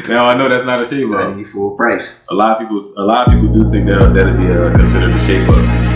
Now I know that's not a shape up. I need full price. A lot of people do think that'd be considered a shape up.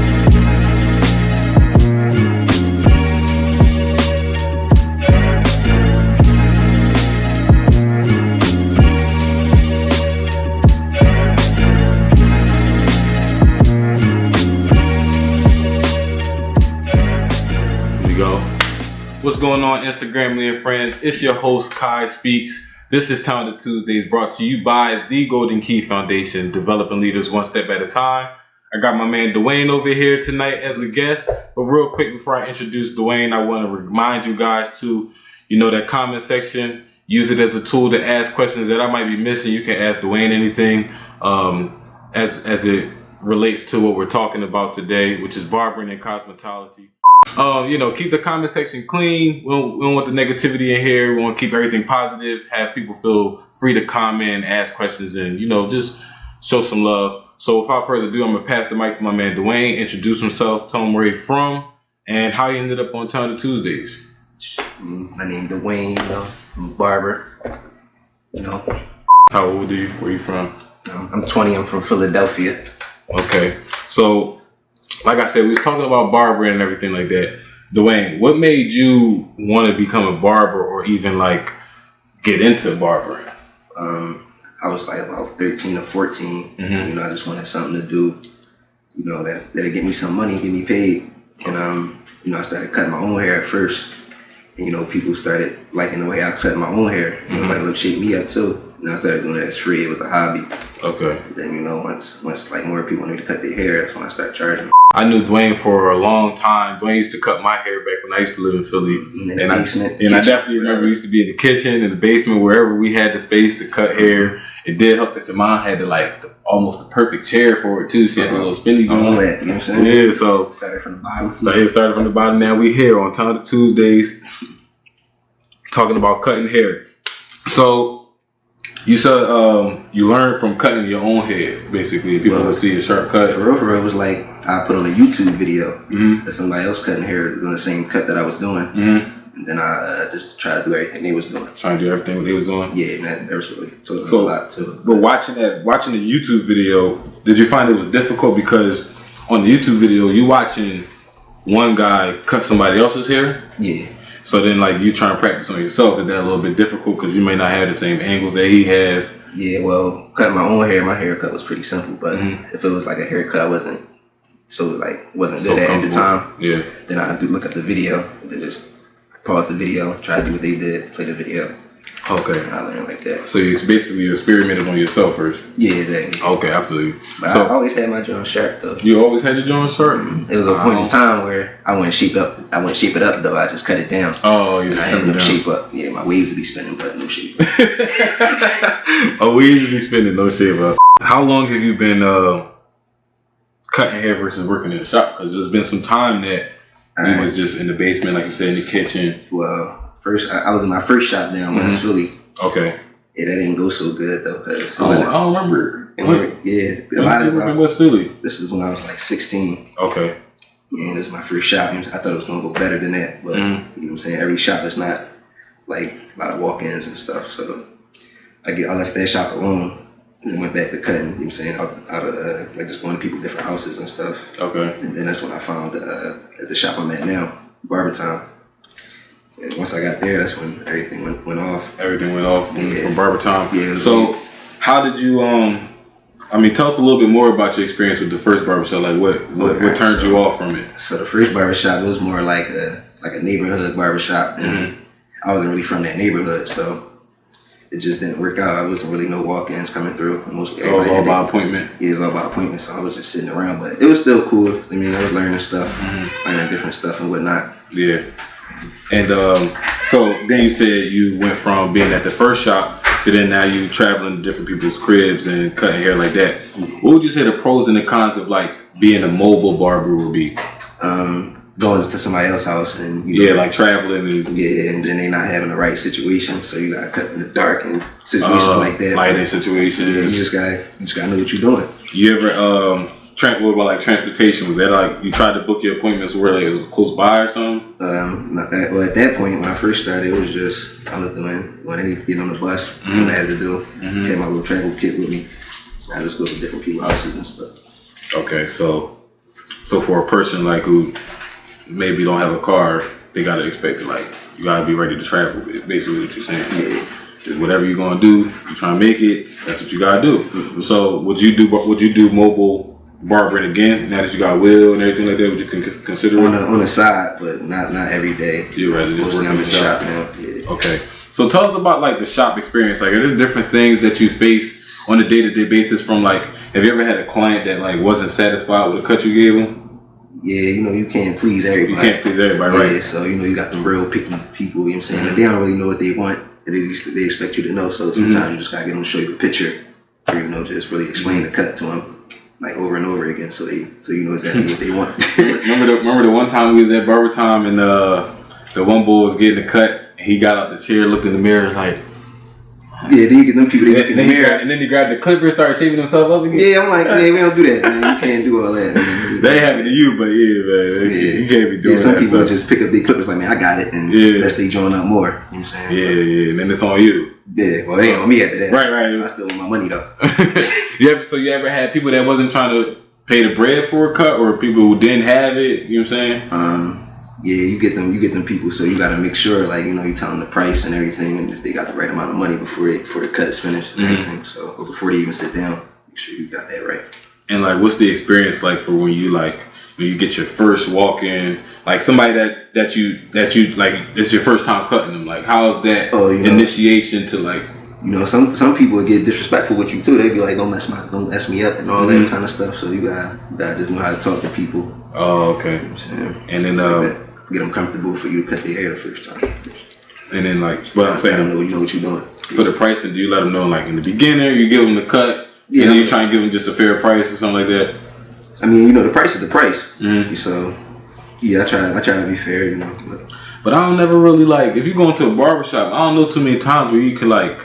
What's going on, Instagram and friends? It's your host, QuiySpeaks. This is Talented Tuesdays, brought to you by the GoldenKey Foundation, developing leaders one step at a time. I got my man Dwaine over here tonight as the guest. But real quick, before I introduce Dwaine, I want to remind you guys to, that comment section. Use it as a tool to ask questions that I might be missing. You can ask Dwaine anything as it relates to what we're talking about today, which is barbering and cosmetology. Keep the comment section clean. We don't want the negativity in here. We want to keep everything positive, have people feel free to comment, ask questions, and, just show some love. So without further ado, I'm going to pass the mic to my man Dwaine, introduce himself, tell him where he's from, and how he ended up on Talented Tuesdays. My name is Dwaine, I'm a barber, How old are you? Where are you from? I'm 20, I'm from Philadelphia. Okay, so like I said, we was talking about barbering and everything like that. Dwaine, what made you want to become a barber or even get into barbering? I was about 13 or 14. Mm-hmm. I just wanted something to do, that'd get me some money, get me paid. And I started cutting my own hair at first. And people started liking the way I cut my own hair. Like, look, shape me up too. I started doing it as free. It was a hobby. Okay. Then once more people wanted to cut their hair, that's when I started charging. I knew Dwaine for a long time. Dwaine used to cut my hair back when I used to live in Philly. In the basement. I definitely remember we used to be in the kitchen, in the basement, wherever we had the space to cut hair. It did help that your mom had almost the perfect chair for it too. She had a little spinny going. All that, you know what I'm saying? Yeah, so started from the bottom. Started from the bottom. Now we here on Talented Tuesdays, talking about cutting hair. So you said you learned from cutting your own hair, basically. People would see a sharp cut. For real, it was like I put on a YouTube video that somebody else cutting hair doing the same cut that I was doing. And then I just tried to do everything they was doing. Trying to do everything what they was doing? Yeah, man, that was really taught me a lot too. But watching the YouTube video, did you find it was difficult? Because on the YouTube video, you watching one guy cut somebody else's hair? Yeah. So then you try and practice on yourself, is that a little bit difficult because you may not have the same angles that he have? Yeah, well, cutting my own hair, my haircut was pretty simple, but if it was like a haircut I wasn't good at the time, then I do look at the video and then just pause the video, try to do what they did, play the video. Okay. And I learned like that. So you basically experimented on yourself first? Yeah, exactly. Okay, I feel you. But I always had my joint sharp though. You always had your joint sharp? It was a point in time where I wouldn't shape it up though. I just cut it down. Oh, you just cut it down. Shape up. Yeah, my waves would be spinning, but no shape. My waves would be spinning, no shape up. How long have you been cutting hair versus working in the shop? Because there's been some time that we was just in the basement, like you said, in the kitchen. Well, first I was in my first shop down in West Philly. Okay. Yeah, that didn't go so good though. I don't remember. Yeah, a lot of in West Philly. This is when I was like 16. Okay. Yeah, this is my first shop. I thought it was gonna go better than that, but you know what I'm saying. Every shop is not like a lot of walk-ins and stuff. So I left that shop alone and then went back to cutting. You know what I'm saying, out of just going to people's different houses and stuff. Okay. And then that's when I found at the shop I'm at now, BarberTime. And once I got there, that's when everything went off. Everything went off from BarberTime. Yeah. So how did you tell us a little bit more about your experience with the first barbershop. Like what turned you off from it? So the first barbershop, it was more like a neighborhood barbershop, and I wasn't really from that neighborhood, so it just didn't work out. I wasn't really no walk-ins coming through. Mostly it was all by appointment. Yeah, it was all by appointment. So I was just sitting around, but it was still cool. I mean, I was learning stuff, learning different stuff and whatnot. Yeah. And so then you said you went from being at the first shop to then now you traveling to different people's cribs and cutting hair like that. What would you say the pros and the cons of being a mobile barber would be? Going to somebody else's house and traveling and then they not having the right situation, so you gotta cut in the dark and situations like that. Lighting situations. Yeah, you just gotta know what you're doing. You ever what about like transportation? Was that like you tried to book your appointments where like, it was close by or something? Well, at that point when I first started, it was just I was doing when I needed to get on the bus. Mm-hmm. What I had to do. Had my little travel kit with me. I just go to different people's houses and stuff. Okay, so for a person like who maybe don't have a car, they gotta expect it, like you gotta be ready to travel. It's basically what you're saying. Yeah. It's whatever you're gonna do, you're trying to make it. That's what you gotta do. Mm-hmm. So would you do mobile barbering again now that you got will and everything like that? Would you consider on the side, but not every day. You're right. Mostly I'm in the shop now. Yeah. Okay. So tell us about like the shop experience. Like, are there different things that you face on a day-to-day basis from like, have you ever had a client that like wasn't satisfied with the cut you gave them? Yeah, you can't please everybody. You can't please everybody, right? Yeah, so you got them real picky people, you know what I'm saying? But they don't really know what they want, and they expect you to know. So sometimes you just gotta get them to show you a picture, or just really explain the cut to them like over and over again, so you know exactly what they want. remember the one time we was at BarberTime and the one boy was getting a cut, and he got out the chair, looked in the mirror, like. Yeah, then you get them people that look in the mirror. And then he grabbed the clipper and started shaving himself up again. Yeah, I'm like, man, we don't do that, man. You can't do all that, man. They have it to you, but yeah, man. You can't be doing that. Some people just pick up their clippers like, man, I got it, and unless they join up more. You know what I'm saying? Yeah, and then it's on you. Yeah, well, they ain't on me after that. Right. I still want my money, though. You ever had people that wasn't trying to pay the bread for a cut, or people who didn't have it, you know what I'm saying? Yeah, you get them people, so you gotta make sure, like, you tell them the price and everything, and if they got the right amount of money before the cut is finished and everything. So, or before they even sit down, make sure you got that right. And like, what's the experience like for when you get your first walk in, like somebody that you like, it's your first time cutting them, like how's that initiation to like? Some people get disrespectful with you too. They be like, don't mess me up and all that kind of stuff. So you gotta just know how to talk to people. Oh, okay. You know what I'm saying? And then like get them comfortable for you to cut their hair the first time. And then like, what I'm saying, you know what you're doing. For the pricing, do you let them know like in the beginning, you give them the cut, yeah, and then you try and give them just a fair price or something like that? I mean, the price is the price. So yeah, I try to be fair, But I don't never really like, if you go into a barbershop, I don't know too many times where you can like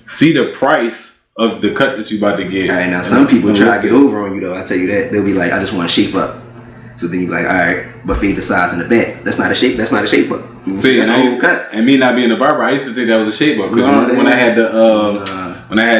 see the price of the cut that you about to get. All right, now some people try to get over on you though. I tell you that they'll be like, I just want to shape up. So then you're like, all right, but fade the size in the back. That's not a shape up. See, that's a whole cut. And me not being a barber, I used to think that was a shape up. Because when I had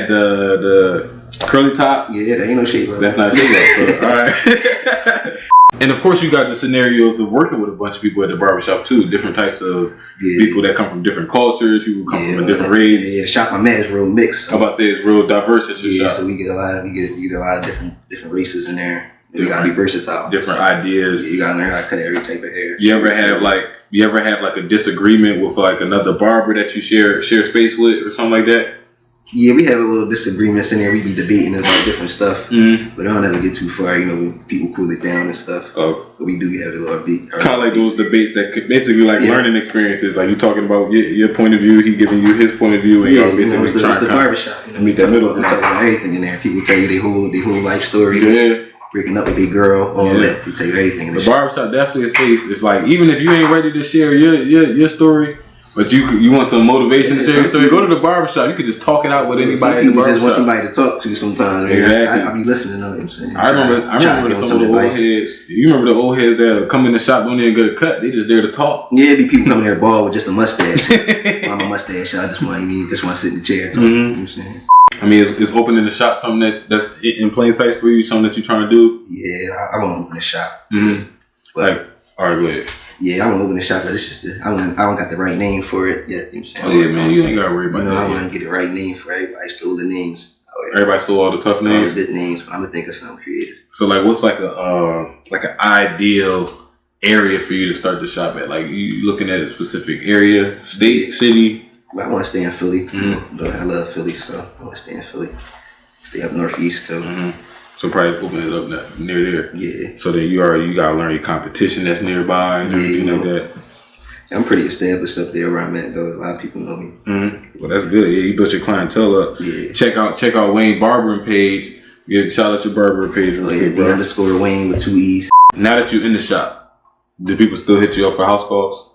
the curly top, yeah, that ain't no shape up. That's not a shape up. So, all right. And of course, you got the scenarios of working with a bunch of people at the barbershop too. Different types of people that come from different cultures, people come from a different race. Yeah, the shop I'm at is real mixed. I'm about to say it's real diverse at your shop. So we get a lot of different races in there. You gotta be versatile. Different ideas. Yeah, you gotta learn how to cut every type of hair. You ever have like a disagreement with like another barber that you share space with or something like that? Yeah, we have a little disagreements in there. We be debating about different stuff, but I don't ever get too far. When people cool it down and stuff. Oh, but we do have a little beat. Kind of like those debates that could basically like learning experiences. Like you talking about your point of view, he giving you his point of view, and y'all basically trying to barbershop. Meet that middle. We talk about everything in there. People tell you their whole life story. Yeah. Breaking up with their girl, all that. They tell you everything in the barbershop definitely a space. It's like, even if you ain't ready to share your story, but you want some motivation to share your story, go to the barbershop. You can just talk it out with anybody at the barbershop. Just want somebody to talk to sometimes. Exactly. I be listening to them. Saying, I remember some of the old heads. You remember the old heads that come in the shop, don't even get a cut. They just there to talk. Yeah, be people coming there bald with just a mustache. I'm a mustache. I just want to sit in the chair and talk. You know what I'm saying? I mean, is opening the shop something that's in plain sight for you? Something that you're trying to do? Yeah, I want to open the shop. But, all right, go ahead. Yeah, I want to open the shop, but it's just I don't got the right name for it yet. You know what I'm saying? Oh yeah, man, you ain't gotta worry about that. I want to get the right name for everybody. Stole the names. Everybody stole all the tough names. All the good names, but I'm gonna think of something creative. So like, what's like an ideal area for you to start the shop at? Like, you looking at a specific area, state, city? I want to stay in Philly. I love Philly, so I want to stay in Philly. Stay up northeast too. So probably open it up near there. Yeah. So then you gotta learn your competition that's nearby and everything like that. I'm pretty established up there where I'm at though. A lot of people know me. Well, that's good. Yeah, you built your clientele up. Yeah. Check out Waine barbering page. Shout out your barber page real quick, bro. _Waine with 2 E's. Now that you're in the shop, do people still hit you up for house calls?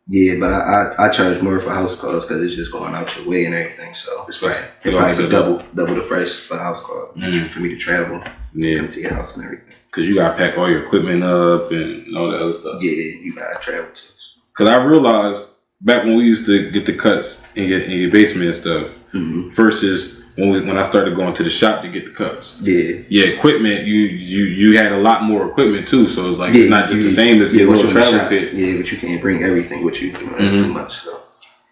Yeah, but I charge more for house calls because it's just going out your way and everything. So it's probably double the price for a house call for me to travel. come to your house and everything. Cause you gotta pack all your equipment up and all that other stuff. Yeah, you gotta travel too. Cause I realized back when we used to get the cuts in your basement and stuff, versus when I started going to the shop to get the cuts. Yeah, equipment. You had a lot more equipment too, so it's like it's not just the same as your little travel kit. Yeah, but you can't bring everything with you. You know, that's too much. So,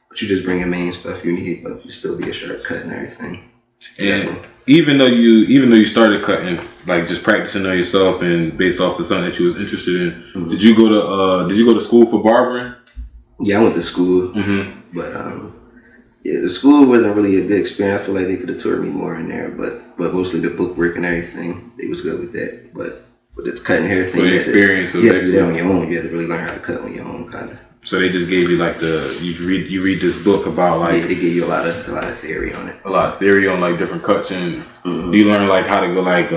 but you just bring your main stuff you need, but you still be a sharp cut and everything. And even though you started cutting, like just practicing on yourself and based off of something that you was interested in, did you go to school for barbering? Yeah, I went to school, but yeah, the school wasn't really a good experience. I feel like they could have taught me more in there, but mostly the book work and everything, they was good with that. But for the cutting hair thing, the experience, you had to do that on your own. You had to really learn how to cut on your own, kind of. So they just gave you like you read this book about like they gave you a lot of theory on it. A lot of theory on like different cuts, and you learn like how to go like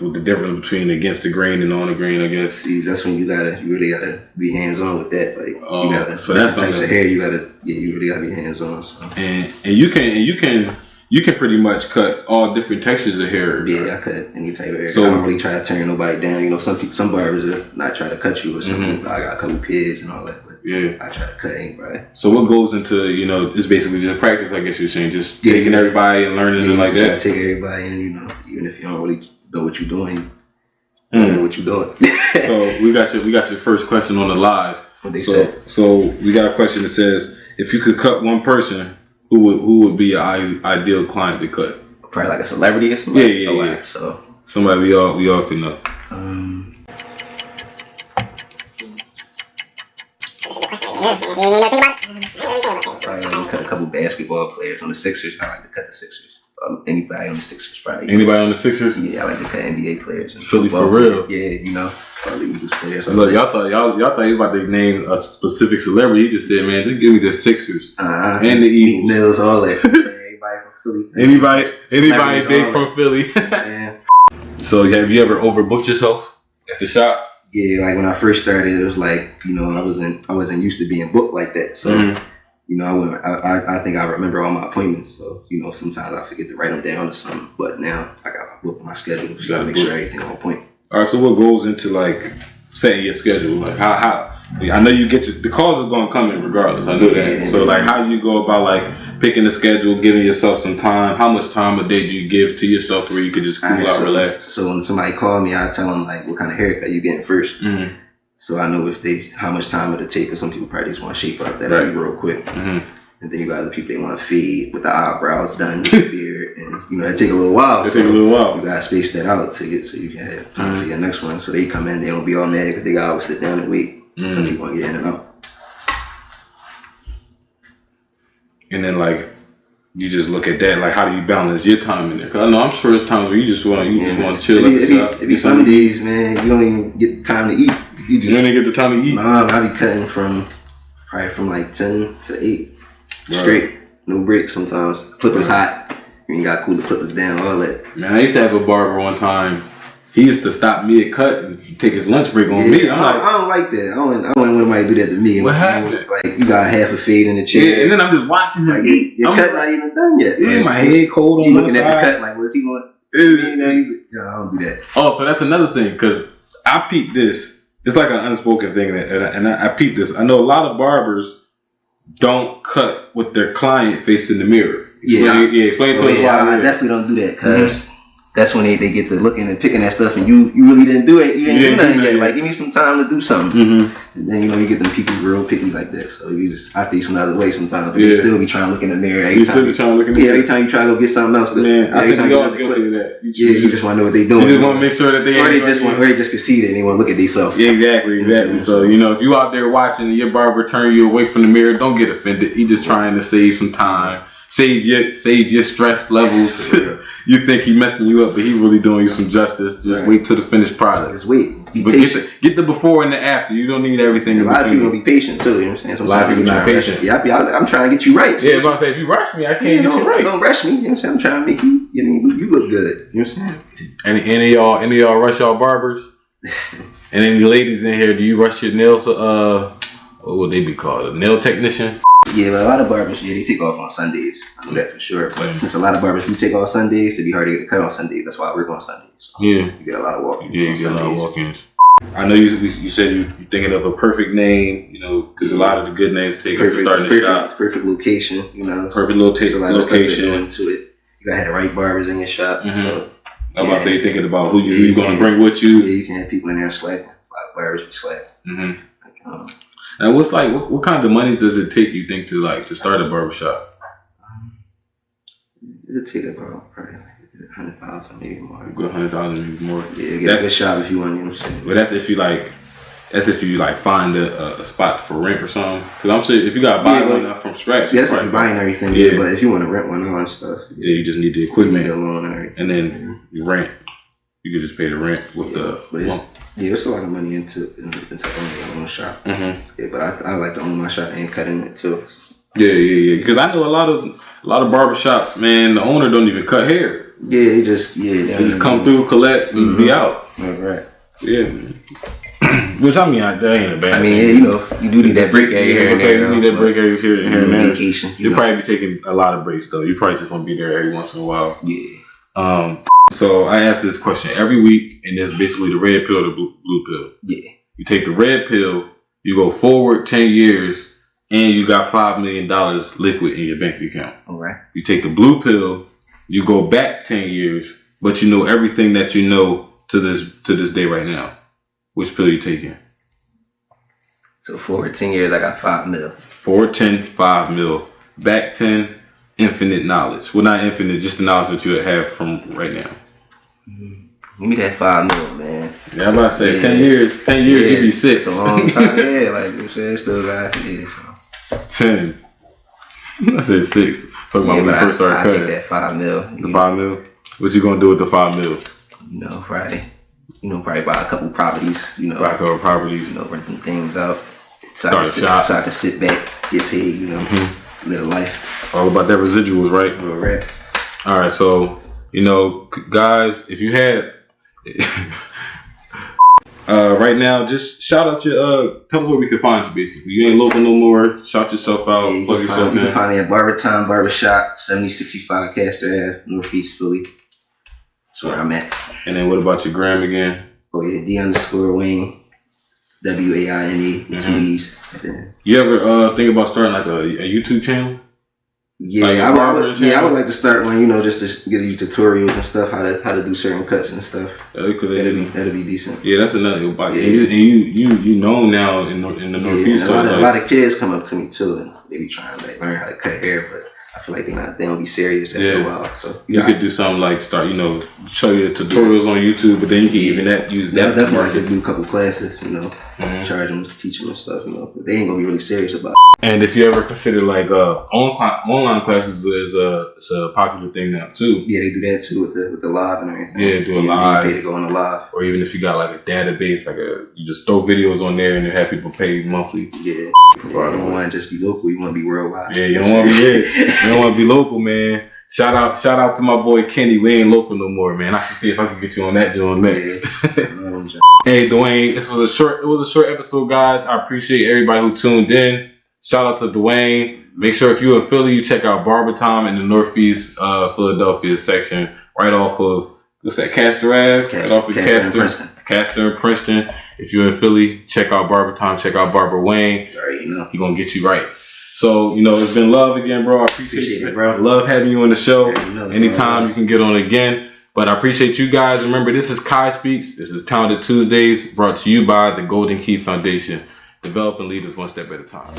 with the difference between against the grain and on the grain, I guess. See, that's when you really gotta be hands on with that. Like you gotta so that's types of hair you really gotta be hands on. So. And you can pretty much cut all different textures of hair. Yeah, I cut any type of hair. So I don't really try to turn nobody down. You know, some barbers are not try to cut you or something. I got a couple pids and all that. But I try to cut anybody. So what goes into, it's basically just practice, I guess you're saying, just taking everybody and learning and like that. Take everybody in, even if you don't really know what you're doing, you know what you're doing. So we got your first question on the live. What they said. So we got a question that says, if you could cut one person, who would be your ideal client to cut? Probably like a celebrity or something. Yeah. So somebody we all can know. Probably cut a couple basketball players on the Sixers. I like to cut the Sixers. Anybody on the Sixers, probably. Anybody on the Sixers? Yeah, I like to cut NBA players. And Philly for real. Yeah, probably Eagles players. Look, y'all thought you was about to name a specific celebrity. You just said, man, just give me the Sixers and the Eagles. Meek Mills, all that. Everybody from Philly. Anybody big from Philly. So have you ever overbooked yourself at the shop? Yeah, like when I first started, it was like, I wasn't used to being booked like that. So, I think I remember all my appointments. So, sometimes I forget to write them down or something. But now I got my book, my schedule, so I make sure everything on point. All right. So what goes into like setting your schedule? Like how I know you get the calls is gonna come in regardless. I know that. So like, how do you go about like picking the schedule, giving yourself some time? How much time a day do you give to yourself where you could just cool out, relax? So when somebody call me, I tell them like what kind of haircut you getting first. So I know how much time it'll take. Because some people probably just want to shape up. That'll be real quick. And then you got other people they want to fade with the eyebrows done, with the beard, and it take a little while. It take a little while. You gotta space that out to get so you can have time for your next one. So they come in, they don't be all mad because they gotta always sit down and wait. Some people want to get in and out. And then like you just look at that, like how do you balance your time in there? Cause I know I'm sure it's times where you just want to chill at the shop. It be some days, man, you don't even get the time to eat. You don't even get the time to eat? Nah, I be cutting probably from like 10 to 8. Straight, no break sometimes. Clippers hot. You got to cool the clippers down, all that. Man, I used to have a barber one time. He used to stop mid-cut and take his lunch break on me. I don't like that. I don't want anybody to do that to me. What happened? Like, you got half a fade in the chair. Yeah, and then I'm just watching him eat. Your cut not even done yet. Yeah, my head cold on you looking at the cut like, what's he want? I don't do that. Oh, so that's another thing, because I peeped this. It's like an unspoken thing, and I peeped this. I know a lot of barbers don't cut with their client facing the mirror. Explain to us why. I definitely don't do that, because that's when they get to looking and picking that stuff, and you really didn't do it. You didn't do nothing yet. Like, give me some time to do something. And then you get them people real picky like that. So I face another way sometimes, but they still be trying to look in the mirror every time. Every time you try to go get something else. Man, I think we all guilty of that. You just want to know what they doing. You just want to make sure that they just can see it and they want to look at themselves. Yeah, exactly. So if you out there watching and your barber turn you away from the mirror, don't get offended. He just trying to save some time. Save your stress levels. You think he messing you up, but he really doing you some justice. Just wait till the finished product. Just wait. But get the before and the after. You don't need everything. A lot of people be patient too. You know what I'm saying? A lot of people not patient. Yeah, I'm trying to get you right. So I was about to say, if you rush me, I can't get you right. Don't rush me. You know what I'm saying? I'm trying to make you. You look good. You know what I'm saying? Any of y'all rush y'all barbers? And any ladies in here, do you rush your nails? What would they be called? A nail technician? Yeah, but a lot of barbers, they take off on Sundays. I know that for sure. But since a lot of barbers do take off Sundays, it'd be hard to get a cut on Sundays. That's why I work on Sundays. So you get a lot of walk-ins. Yeah, you get a lot of walk-ins. I know you said you're thinking of a perfect name, because a lot of the good names take it for starting the shop. Perfect location, Perfect location. Into it. You gotta have the right barbers in your shop. So, I was about to say, thinking about who you're going to bring with you. Yeah, you can have people in there slacking. A lot of barbers be slacking. And what kind of money does it take, you think, to start a barbershop? It'll take about probably $100,000, maybe more. Go $100,000, maybe more. Yeah, get a good shop if you want. You know what I'm saying? But that's if you find a spot for rent or something. Because I'm saying if you got to buy one from scratch. Yeah, that's if you're buying everything. Yeah, but if you want to rent one and stuff. Yeah, you just need the equipment. You need a loan and everything. And then you rent. You could just pay the rent with there's a lot of money into owning your own shop. Yeah, but I like to own my shop and cutting it too. Yeah. Because I know a lot of barbershops, man, the owner don't even cut hair. Yeah, they just come through, collect, and be out. Right. Yeah. Which I mean, that ain't a bad. I mean, you do need that break here and there. You need that break here and there. Vacation. You'll probably be taking a lot of breaks though. You probably just want to be there every once in a while. Yeah. So I ask this question every week, and it's basically the red pill or the blue pill. Yeah. You take the red pill, you go forward 10 years, and you got $5 million liquid in your bank account. All right. You take the blue pill, you go back 10 years, but you know everything that you know to this day right now. Which pill are you taking? So forward 10 years, I got $5 million. Forward 10, $5 million. Back 10, infinite knowledge. Well, not infinite, just the knowledge that you have from right now. Give me that $5 million, man. Yeah, I'm about to say 10 years. 10 years, you be 6. It's a long time. Yeah, like you said, still got so. 10. I said 6. Talking about when you first started cutting. I take that $5 million. The $5 million. What you gonna do with the $5 million? Probably buy a couple properties. Buy a couple properties. Renting things out. Start a shop. So I can sit back, get paid. Live a life. All about that residuals, right? Correct. All right, so guys, if you had right now, just shout out your tell them where we can find you. Basically, you ain't local no more. Shout yourself out. Yeah, plug yourself in. You can find me at BarberTime Barbershop, 7065 Castor Ave, Northeast Philly. That's where I'm at. And then what about your gram again? Oh yeah, D_Waine, WAINE with 2 E's. You ever think about starting like a YouTube channel? Yeah, like I would like to start one, just to give you tutorials and stuff, how to do certain cuts and stuff. That'd be decent. Yeah, that's another. Yeah. You know now in the Northeast. A lot of kids come up to me too, and they be trying to learn how to cut hair, but I feel like they don't be serious after a while. So you could do something like start, show you tutorials on YouTube, but then you can even use that. Definitely could do a couple classes, charge them, teach them and stuff, but they ain't gonna be really serious about it. And if you ever consider like online classes is a popular thing now too. Yeah, they do that too with the live and everything. Yeah, do a live. You pay to go on the live. Or even if you got like a database, you just throw videos on there and then have people pay monthly. Yeah. You don't want to just be local. You want to be worldwide. Yeah, you don't want to be You don't want to be local, man. Shout out to my boy Kenny. We ain't local no more, man. I can see if I can get you on that joint next. Yeah. Hey, Dwaine, it was a short episode, guys. I appreciate everybody who tuned in. Shout out to Dwaine. Make sure if you're in Philly, you check out BarberTime in the Northeast Philadelphia section, right off of Castor Ave, right off of Castor and Princeton. If you're in Philly, check out BarberTime. Check out Barber Waine. He gonna get you right. So it's been love again, bro. I appreciate it, bro. Love having you on the show. Anytime you can get on again. But I appreciate you guys. Remember, this is QuiySpeaks. This is Talented Tuesdays, brought to you by the GoldenKey Foundation, developing leaders one step at a time.